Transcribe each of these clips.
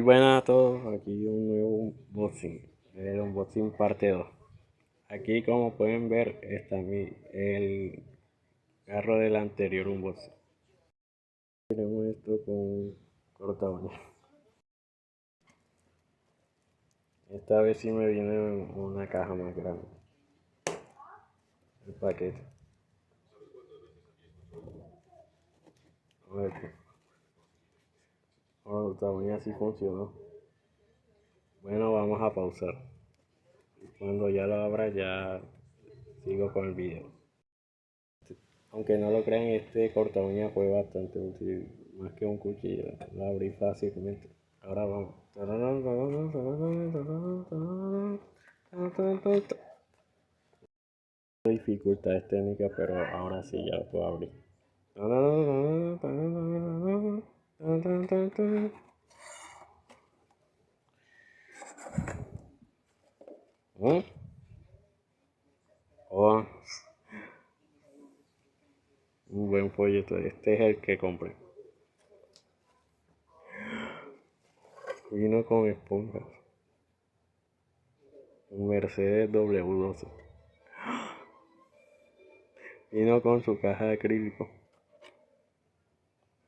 Buenas a todos, aquí un nuevo unboxing, el unboxing parte 2. Aquí como pueden ver está el carro del anterior unboxing. Tenemos esto con un corta uña. Esta vez sí me viene en una caja más grande, el paquete. A ver, corta uña sí funcionó. Bueno, vamos a pausar. Cuando ya lo abra ya sigo con el video. Aunque no lo crean, este corta uña fue bastante útil, más que un cuchillo, lo abrí fácilmente. Ahora vamos. Dificultades técnicas, pero ahora sí ya lo puedo abrir. Oh, un buen folleto, este es el que compré. Vino con esponjas. Un Mercedes W12. Vino con su caja de acrílico.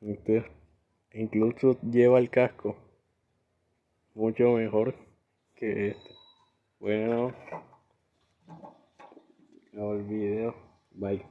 Este incluso lleva el casco. Mucho mejor que este. Bueno, acabo el video. Bye.